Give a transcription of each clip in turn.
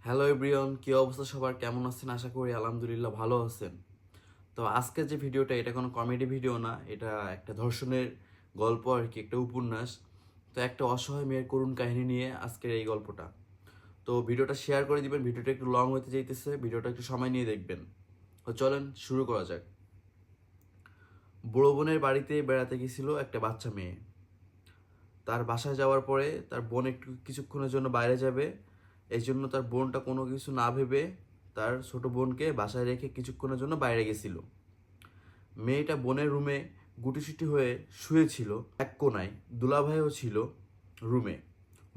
Hello everyone, কি অবস্থা সবার? কেমন আছেন? আশা করি আলহামদুলিল্লাহ ভালো আছেন। তো আজকের যে ভিডিওটা, এটা কোনো কমেডি ভিডিও না, এটা একটা ধর্ষণের গল্প আর কি, একটা উপন্যাস। তো একটা অসহায় মেয়ের করুণ কাহিনী নিয়ে আজকের এই গল্পটা। তো ভিডিওটা শেয়ার করে দিবেন, ভিডিওটা একটু লং হতে যাইতেছে, ভিডিওটা একটু সময় নিয়ে দেখবেন। তো চলেন শুরু করা যাক। বড় বোনের বাড়িতে বেড়াতে গেছিল একটা বাচ্চা মেয়ে। তার বাসায় যাওয়ার পরে তার বোন একটু কিছুক্ষণের জন্য বাইরে যাবে, এই জন্য তার বোনটা কোনো কিছু না ভেবে তার ছোট বোনকে বাসায় রেখে কিছুক্ষণের জন্য বাইরে গেছিল। মেয়েটা বোনের রুমে গুটিসুটি হয়ে শুয়েছিল এক কোনায়, দুলাভাইও ছিল রুমে।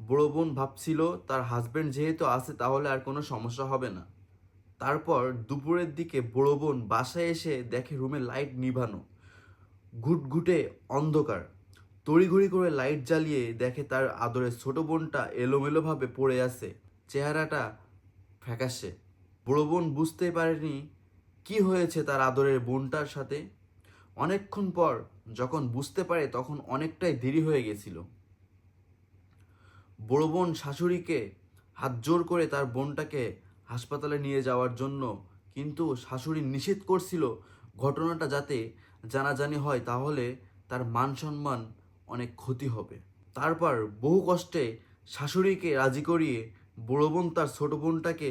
বড় বোন ভাবছিল তার হাজবেন্ড যেহেতু আছে তাহলে আর কোনো সমস্যা হবে না। তারপর দুপুরের দিকে বড় বোন বাসায় এসে দেখে রুমে লাইট নিভানো, ঘুটঘুটে অন্ধকার। তড়িঘড়ি করে লাইট জ্বালিয়ে দেখে তার আদরের ছোট বোনটা এলোমেলোভাবে পড়ে আছে, চেহারাটা ফ্যাকাশে। বড় বোন বুঝতেই পারেনি কি হয়েছে তার আদরের বোনটার সাথে। অনেকক্ষণ পর যখন বুঝতে পারে তখন অনেকটাই দেরি হয়ে গেছিল। বড় বোন শাশুড়িকে হাত জোর করে তার বোনটাকে হাসপাতালে নিয়ে যাওয়ার জন্য, কিন্তু শাশুড়ি নিষেধ করছিল ঘটনাটা যাতে জানাজানি হয় তাহলে তার মান সম্মান অনেক ক্ষতি হবে। তারপর বহু কষ্টে শাশুড়িকে রাজি করিয়ে বড় বোন তার ছোট বোনটাকে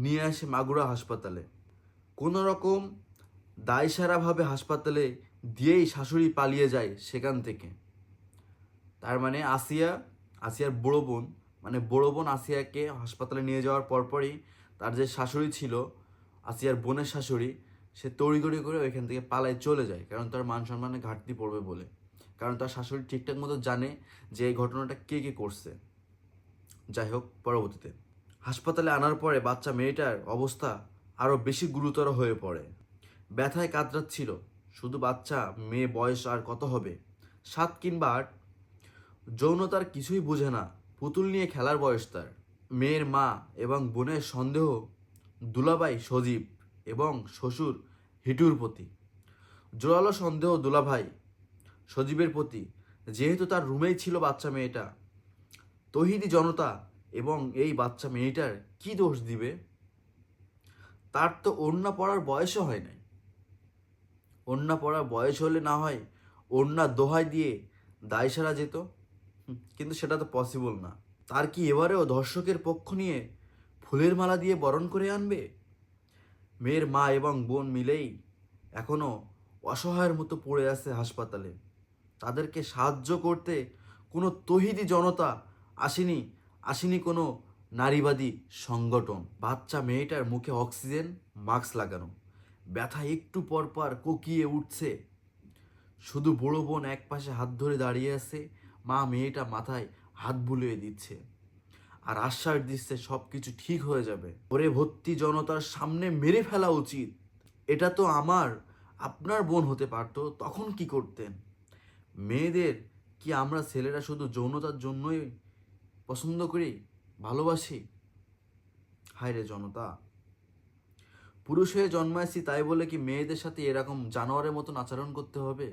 নিয়ে আসে মাগুরা হাসপাতালে। কোনো রকম দায়সারাভাবে হাসপাতালে দিয়েই শাশুড়ি পালিয়ে যায় সেখান থেকে। তার মানে আসিয়ার বড় বোন, মানে বড় বোন আসিয়াকে হাসপাতালে নিয়ে যাওয়ার পরপরই তার যে শাশুড়ি ছিল, আসিয়ার বোনের শাশুড়ি, সে তড়িঘড়ি করে ওইখান থেকে পালায় চলে যায়, কারণ তার মান সম্মানে ঘাটতি পড়বে বলে। কারণ তার শাশুড়ি ঠিকঠাক মতো জানে যে এই ঘটনাটা কে কে করছে। যাই হোক, পরবর্তীতে হাসপাতালে আনার পরে বাচ্চা মেয়েটার অবস্থা আরও বেশি গুরুতর হয়ে পড়ে। ব্যথায় কাতরাচ্ছিল। শুধু বাচ্চা মেয়ে, বয়স আর কত হবে, 7 কিংবা 8। যৌনতার কিছুই বোঝে না, পুতুল নিয়ে খেলার বয়স তার। মেয়ের মা এবং বোনের সন্দেহ দুলাভাই সজীব এবং শ্বশুর হিটুর প্রতি। জোরালো সন্দেহ দুলাভাই সজীবের প্রতি, যেহেতু তার রুমেই ছিল বাচ্চা মেয়েটা। তৌহিদি জনতা এবং এই বাচ্চা মেয়েটার কি দোষ দিবে? তার তো ওড়না পরার বয়সও হয় নাই। ওড়না পরার বয়স হলে না হয় ওড়না দোহাই দিয়ে দায় সারা যেত, কিন্তু সেটা তো পসিবল না। তার কি এবারেও ধর্ষকের পক্ষ নিয়ে ফুলের মালা দিয়ে বরণ করে আনবে? মেয়ের মা এবং বোন মিলেই এখনও অসহায়ের মতো পড়ে আছে হাসপাতালে। তাদেরকে সাহায্য করতে কোনো তৌহিদি জনতা আসেনি, আসেনি কোনো নারীবাদী সংগঠন। বাচ্চা মেয়েটার মুখে অক্সিজেন মাস্ক লাগানো, ব্যথা একটু পর পর কোকিয়ে উঠছে। শুধু বড় বোন এক পাশে হাত ধরে দাঁড়িয়ে আছে, মা মেয়েটা মাথায় হাত বুলিয়ে দিচ্ছে আর আশ্বাস দিচ্ছে সব কিছু ঠিক হয়ে যাবে। ওরে ভর্তি জনতার সামনে মেরে ফেলা উচিত। এটা তো আপনার বোন হতে পারতো, তখন কি করতেন? মেয়েদের কি আমরা ছেলেরা শুধু যৌনতার জন্যই পছন্দ করি, ভালোবাসি? হায় রে জনতা! পুরুষ হয়ে জন্মাইছি তাই বলে কি মেয়েদের সাথে এরকম জানোয়ারের মতন আচরণ করতে হবে?